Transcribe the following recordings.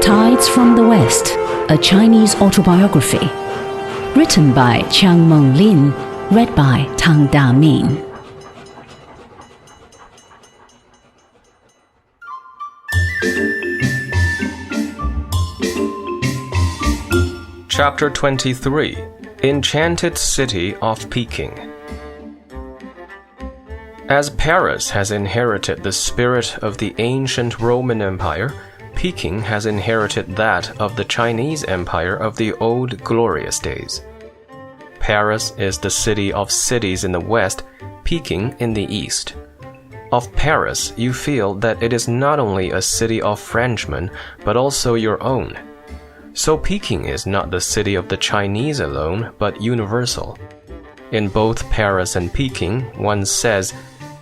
Tides from the West, a Chinese autobiography. Written by Chiang Meng Lin, read by Tang Daming. Chapter 23. Enchanted City of Peking. As Paris has inherited the spirit of the ancient Roman Empire, Peking has inherited that of the Chinese Empire of the old glorious days. Paris is the city of cities in the west, Peking in the east. Of Paris, you feel that it is not only a city of Frenchmen, but also your own. So Peking is not the city of the Chinese alone, but universal. In both Paris and Peking, one says,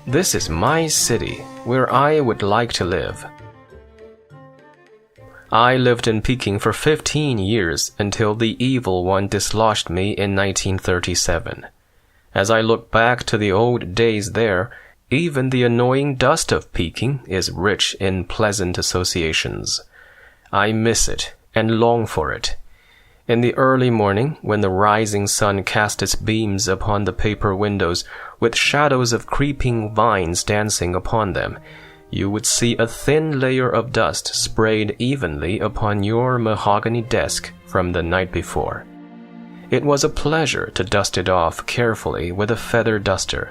"This is my city, where I would like to live." I lived in Peking for 15 years until the evil one dislodged me in 1937. As I look back to the old days there, even the annoying dust of Peking is rich in pleasant associations. I miss it and long for it. In the early morning, when the rising sun cast its beams upon the paper windows, with shadows of creeping vines dancing upon them, you would see a thin layer of dust sprayed evenly upon your mahogany desk from the night before. It was a pleasure to dust it off carefully with a feather duster.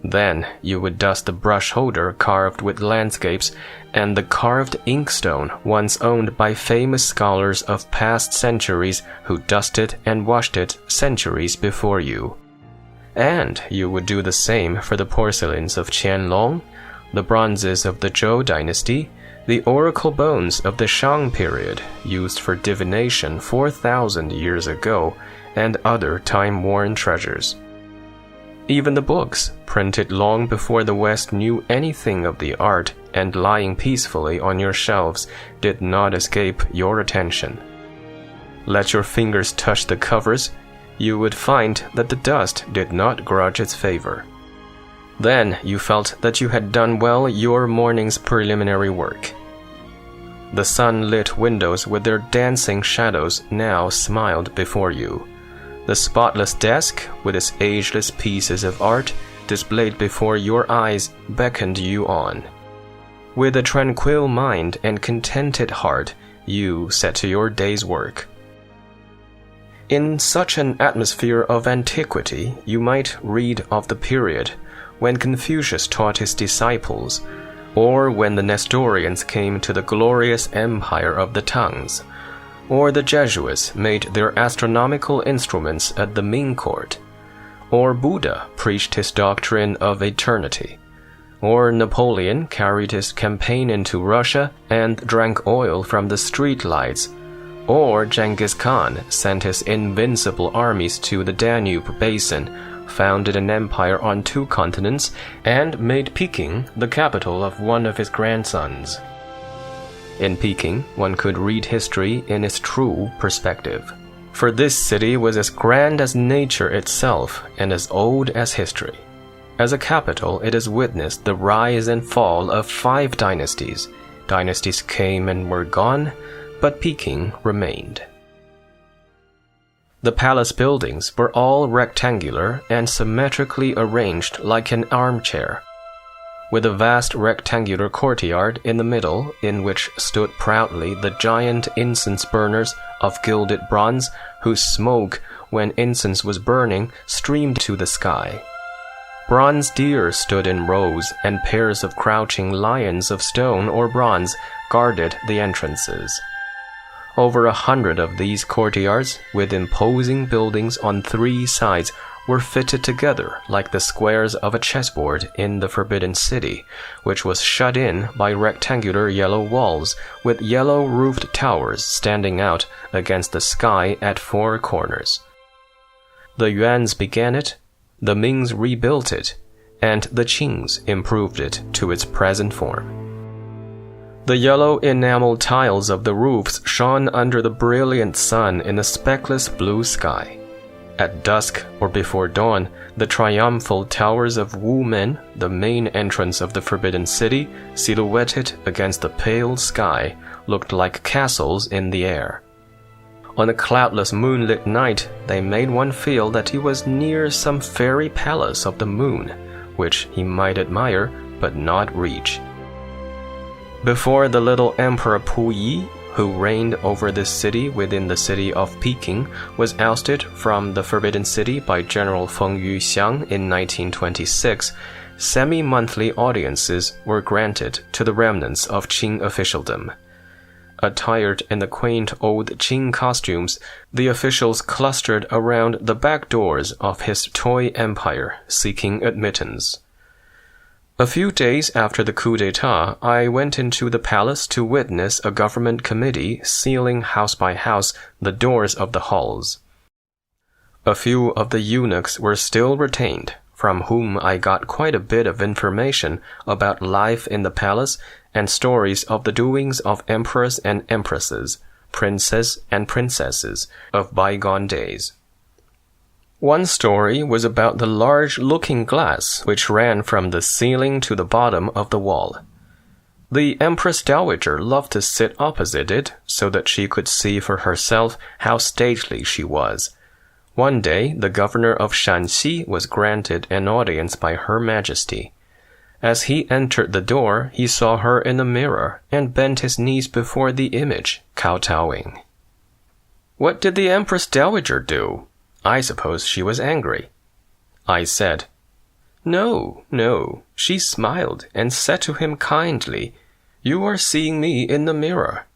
Then you would dust the brush holder carved with landscapes and the carved inkstone once owned by famous scholars of past centuries who dusted and washed it centuries before you. And you would do the same for the porcelains of Qianlong, the bronzes of the Zhou dynasty, the oracle bones of the Shang period used for divination 4,000 years ago, and other time-worn treasures. Even the books, printed long before the West knew anything of the art and lying peacefully on your shelves, did not escape your attention. Let your fingers touch the covers, you would find that the dust did not grudge its favor. Then you felt that you had done well your morning's preliminary work. The sun-lit windows with their dancing shadows now smiled before you. The spotless desk, with its ageless pieces of art displayed before your eyes, beckoned you on. With a tranquil mind and contented heart, you set to your day's work. In such an atmosphere of antiquity, you might read of the period when Confucius taught his disciples, or when the Nestorians came to the glorious empire of the Tangs, or the Jesuits made their astronomical instruments at the Ming court, or Buddha preached his doctrine of eternity, or Napoleon carried his campaign into Russia and drank oil from the street lights, or Genghis Khan sent his invincible armies to the Danube basin, founded an empire on 2 continents, and made Peking the capital of one of his grandsons. In Peking, one could read history in its true perspective. For this city was as grand as nature itself and as old as history. As a capital, it has witnessed the rise and fall of 5 dynasties. Dynasties came and were gone, but Peking remained. The palace buildings were all rectangular and symmetrically arranged like an armchair, with a vast rectangular courtyard in the middle in which stood proudly the giant incense burners of gilded bronze whose smoke, when incense was burning, streamed to the sky. Bronze deer stood in rows, and pairs of crouching lions of stone or bronze guarded the entrances. Over 100 of these courtyards, with imposing buildings on 3 sides, were fitted together like the squares of a chessboard in the Forbidden City, which was shut in by rectangular yellow walls, with yellow-roofed towers standing out against the sky at 4 corners. The Yuans began it, the Mings rebuilt it, and the Qings improved it to its present form. The yellow enamel tiles of the roofs shone under the brilliant sun in a speckless blue sky. At dusk or before dawn, the triumphal towers of Wumen, the main entrance of the Forbidden City, silhouetted against the pale sky, looked like castles in the air. On a cloudless moonlit night, they made one feel that he was near some fairy palace of the moon, which he might admire but not reach. Before the little Emperor Puyi, who reigned over this city within the city of Peking, was ousted from the Forbidden City by General Feng Yuxiang in 1926, semi-monthly audiences were granted to the remnants of Qing officialdom. Attired in the quaint old Qing costumes, the officials clustered around the back doors of his toy empire, seeking admittance. A few days after the coup d'etat, I went into the palace to witness a government committee sealing house by house the doors of the halls. A few of the eunuchs were still retained, from whom I got quite a bit of information about life in the palace and stories of the doings of emperors and empresses, princes and princesses of bygone days. One story was about the large looking glass which ran from the ceiling to the bottom of the wall. The Empress Dowager loved to sit opposite it so that she could see for herself how stately she was. One day, the governor of Shanxi was granted an audience by Her Majesty. As he entered the door, he saw her in the mirror and bent his knees before the image, kowtowing. "What did the Empress Dowager do? I suppose she was angry." I said, No, she smiled and said to him kindly, "You are seeing me in the mirror."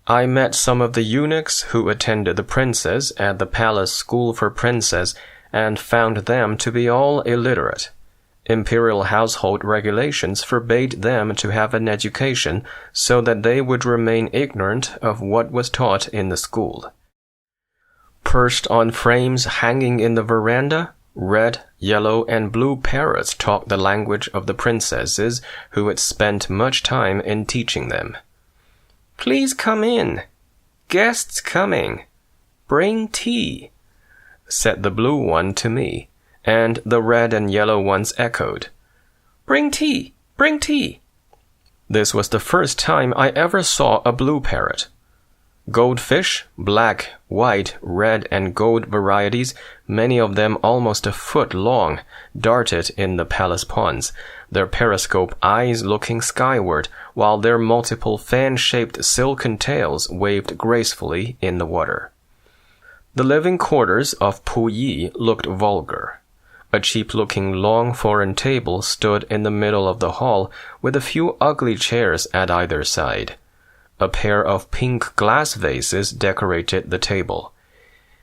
I met some of the eunuchs who attended the princess at the palace school for princes and found them to be all illiterate. Imperial household regulations forbade them to have an education so that they would remain ignorant of what was taught in the school. Perched on frames hanging in the veranda, red, yellow, and blue parrots talked the language of the princesses who had spent much time in teaching them. "Please come in. Guests coming. Bring tea," said the blue one to me, and the red and yellow ones echoed, "Bring tea, bring tea." This was the first time I ever saw a blue parrot. Goldfish, black, white, red, and gold varieties, many of them almost a foot long, darted in the palace ponds, their periscope eyes looking skyward, while their multiple fan-shaped silken tails waved gracefully in the water. The living quarters of Puyi looked vulgar. A cheap-looking long foreign table stood in the middle of the hall with a few ugly chairs at either side. A pair of pink glass vases decorated the table.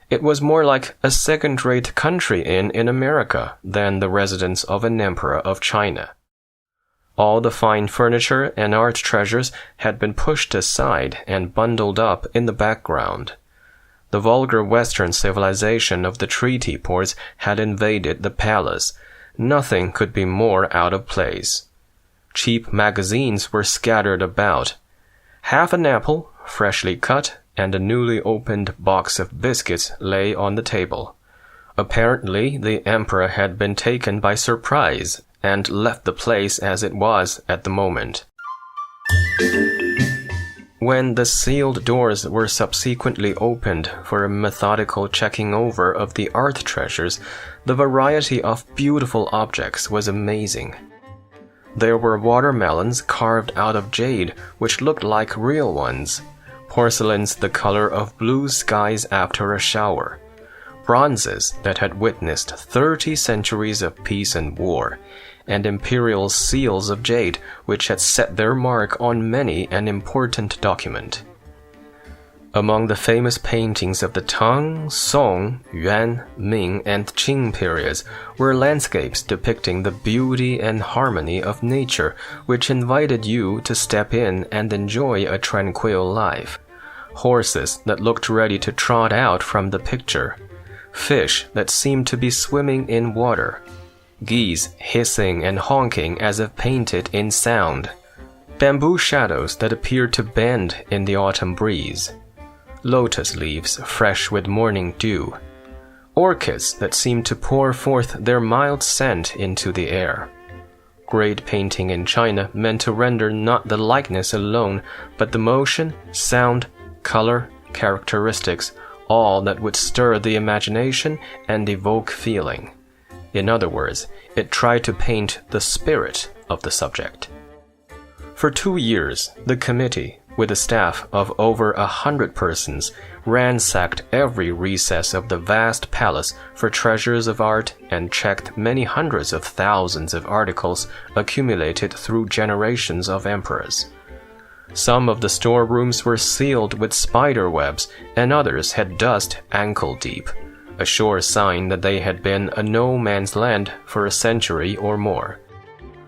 It was more like a second-rate country inn in America than the residence of an emperor of China. All the fine furniture and art treasures had been pushed aside and bundled up in the background. The vulgar Western civilization of the treaty ports had invaded the palace. Nothing could be more out of place. Cheap magazines were scattered about. Half an apple, freshly cut, and a newly opened box of biscuits lay on the table. Apparently, the emperor had been taken by surprise and left the place as it was at the moment. When the sealed doors were subsequently opened for a methodical checking over of the art treasures, the variety of beautiful objects was amazing. There were watermelons carved out of jade, which looked like real ones, porcelains the color of blue skies after a shower, bronzes that had witnessed 30 centuries of peace and war, and imperial seals of jade which had set their mark on many an important document. Among the famous paintings of the Tang, Song, Yuan, Ming, and Qing periods were landscapes depicting the beauty and harmony of nature which invited you to step in and enjoy a tranquil life. Horses that looked ready to trot out from the picture. Fish that seemed to be swimming in water. Geese hissing and honking as if painted in sound. Bamboo shadows that appeared to bend in the autumn breeze. Lotus leaves fresh with morning dew, orchids that seemed to pour forth their mild scent into the air. Great painting in China meant to render not the likeness alone, but the motion, sound, color, characteristics, all that would stir the imagination and evoke feeling. In other words, it tried to paint the spirit of the subject. For 2 years, the committee, with a staff of over 100 persons, ransacked every recess of the vast palace for treasures of art and checked many hundreds of thousands of articles accumulated through generations of emperors. Some of the storerooms were sealed with spider webs, and others had dust ankle deep, a sure sign that they had been a no-man's land for a century or more.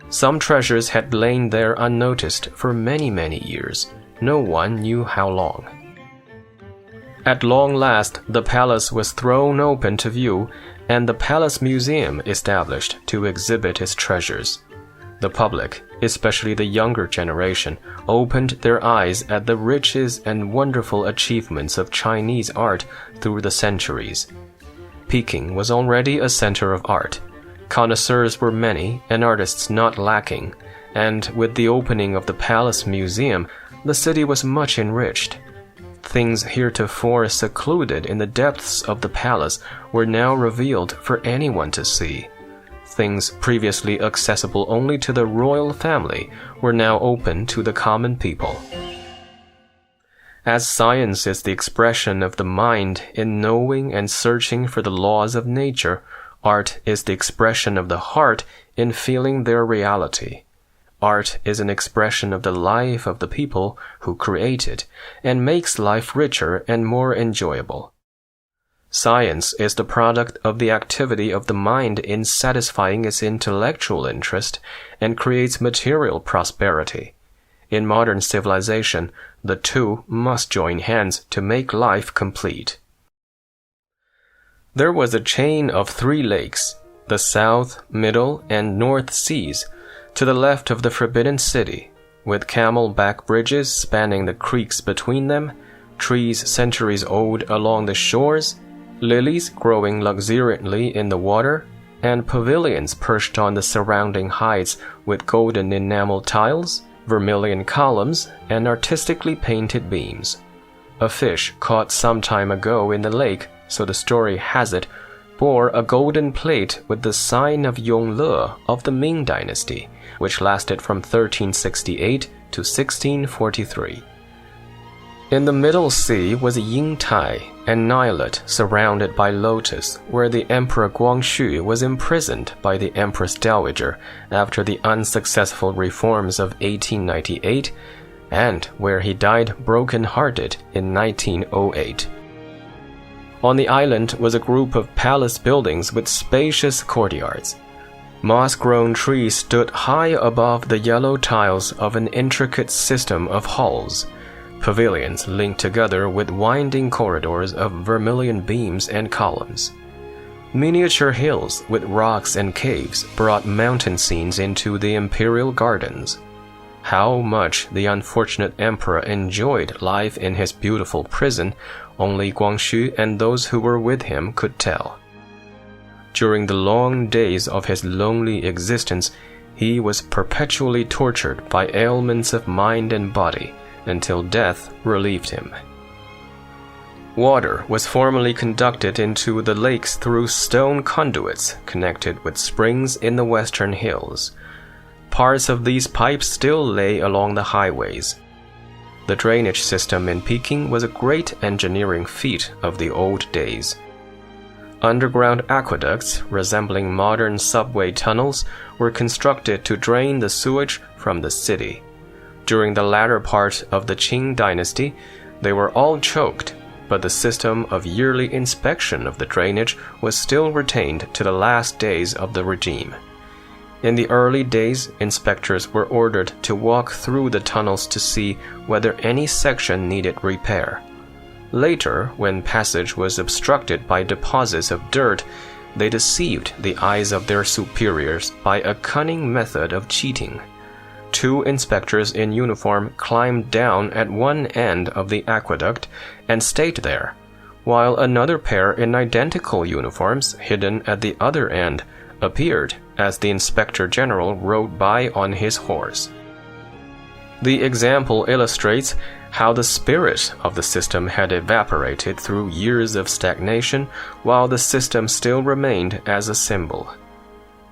Some treasures had lain there unnoticed for many, many years. No one knew how long. At long last, the palace was thrown open to view, and the Palace Museum established to exhibit its treasures. The public, especially the younger generation, opened their eyes at the riches and wonderful achievements of Chinese art through the centuries. Peking was already a center of art. Connoisseurs were many and artists not lacking, and with the opening of the Palace Museum, the city was much enriched. Things heretofore secluded in the depths of the palace were now revealed for anyone to see. Things previously accessible only to the royal family were now open to the common people. As science is the expression of the mind in knowing and searching for the laws of nature, art is the expression of the heart in feeling their reality. Art is an expression of the life of the people who create it, and makes life richer and more enjoyable. Science is the product of the activity of the mind in satisfying its intellectual interest, and creates material prosperity. In modern civilization, the two must join hands to make life complete. There was a chain of 3 lakes, the South, Middle, and North Seas, to the left of the Forbidden City, with camel-back bridges spanning the creeks between them, trees centuries old along the shores, lilies growing luxuriantly in the water, and pavilions perched on the surrounding heights with golden enamel tiles, vermilion columns, and artistically painted beams. A fish caught some time ago in the lake, so the story has it, bore a golden plate with the sign of Yongle of the Ming Dynasty, which lasted from 1368 to 1643. In the Middle Sea was Yingtai, an islet surrounded by lotus, where the Emperor Guangxu was imprisoned by the Empress Dowager after the unsuccessful reforms of 1898, and where he died broken-hearted in 1908. On the island was a group of palace buildings with spacious courtyards. Moss-grown trees stood high above the yellow tiles of an intricate system of halls. Pavilions linked together with winding corridors of vermilion beams and columns. Miniature hills with rocks and caves brought mountain scenes into the imperial gardens. How much the unfortunate emperor enjoyed life in his beautiful prison, only Guangxu and those who were with him could tell. During the long days of his lonely existence, he was perpetually tortured by ailments of mind and body, until death relieved him. Water was formerly conducted into the lakes through stone conduits connected with springs in the western hills. Parts of these pipes still lay along the highways. The drainage system in Peking was a great engineering feat of the old days. Underground aqueducts, resembling modern subway tunnels, were constructed to drain the sewage from the city. During the latter part of the Qing dynasty, they were all choked, but the system of yearly inspection of the drainage was still retained to the last days of the regime. In the early days, inspectors were ordered to walk through the tunnels to see whether any section needed repair. Later, when passage was obstructed by deposits of dirt, they deceived the eyes of their superiors by a cunning method of cheating. 2 inspectors in uniform climbed down at one end of the aqueduct and stayed there, while another pair in identical uniforms hidden at the other end appeared as the Inspector General rode by on his horse. The example illustrates how the spirit of the system had evaporated through years of stagnation while the system still remained as a symbol.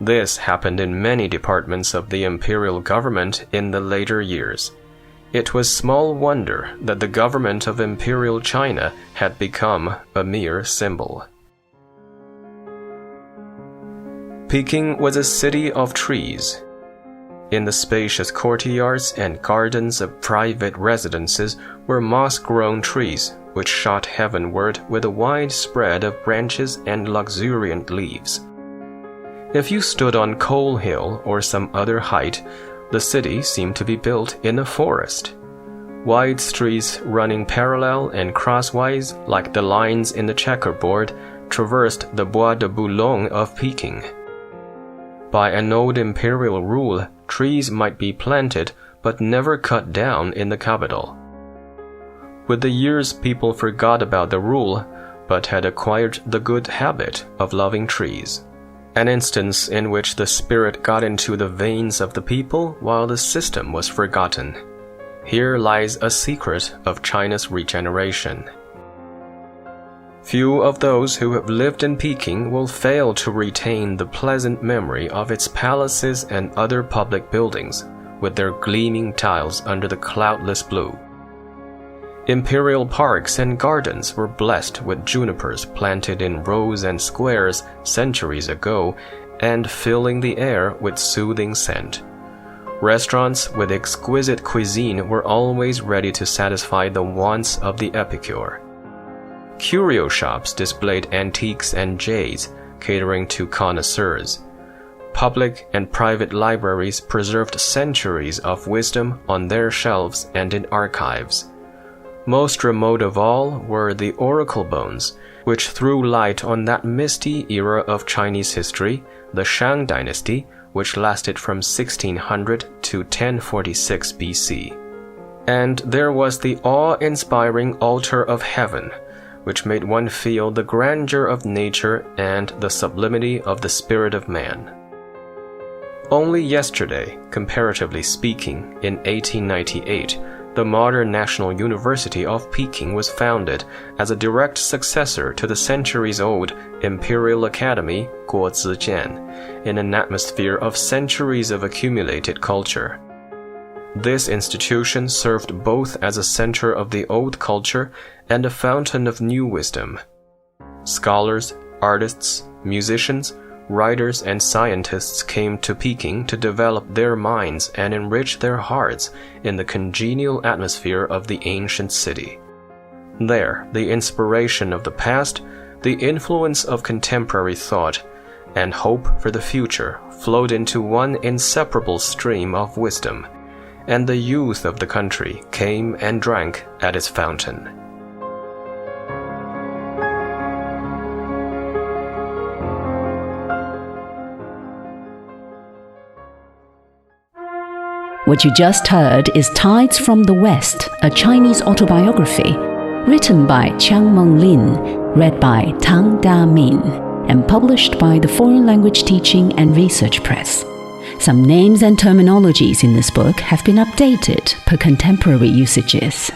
This happened in many departments of the imperial government in the later years. It was small wonder that the government of Imperial China had become a mere symbol. Peking was a city of trees. In the spacious courtyards and gardens of private residences were moss-grown trees which shot heavenward with a wide spread of branches and luxuriant leaves. If you stood on Coal Hill or some other height, the city seemed to be built in a forest. Wide streets running parallel and crosswise like the lines in the checkerboard traversed the Bois de Boulogne of Peking. By an old imperial rule, trees might be planted but never cut down in the capital. With the years, people forgot about the rule, but had acquired the good habit of loving trees. An instance in which the spirit got into the veins of the people while the system was forgotten. Here lies a secret of China's regeneration. Few of those who have lived in Peking will fail to retain the pleasant memory of its palaces and other public buildings, with their gleaming tiles under the cloudless blue. Imperial parks and gardens were blessed with junipers planted in rows and squares centuries ago and filling the air with soothing scent. Restaurants with exquisite cuisine were always ready to satisfy the wants of the epicure. Curio shops displayed antiques and jades, catering to connoisseurs. Public and private libraries preserved centuries of wisdom on their shelves and in archives. Most remote of all were the oracle bones, which threw light on that misty era of Chinese history, the Shang dynasty, which lasted from 1600 to 1046 BC. And there was the awe-inspiring altar of heaven, which made one feel the grandeur of nature and the sublimity of the spirit of man. Only yesterday, comparatively speaking, in 1898, the modern National University of Peking was founded as a direct successor to the centuries-old Imperial Academy Guozijian, in an atmosphere of centuries of accumulated culture. This institution served both as a center of the old culture and a fountain of new wisdom. Scholars, artists, musicians, writers, and scientists came to Peking to develop their minds and enrich their hearts in the congenial atmosphere of the ancient city. There, the inspiration of the past, the influence of contemporary thought, and hope for the future flowed into one inseparable stream of wisdom, and the youth of the country came and drank at its fountain. What you just heard is Tides from the West, a Chinese autobiography, written by Chiang Meng-lin, read by Tang Da-min, and published by the Foreign Language Teaching and Research Press. Some names and terminologies in this book have been updated per contemporary usages.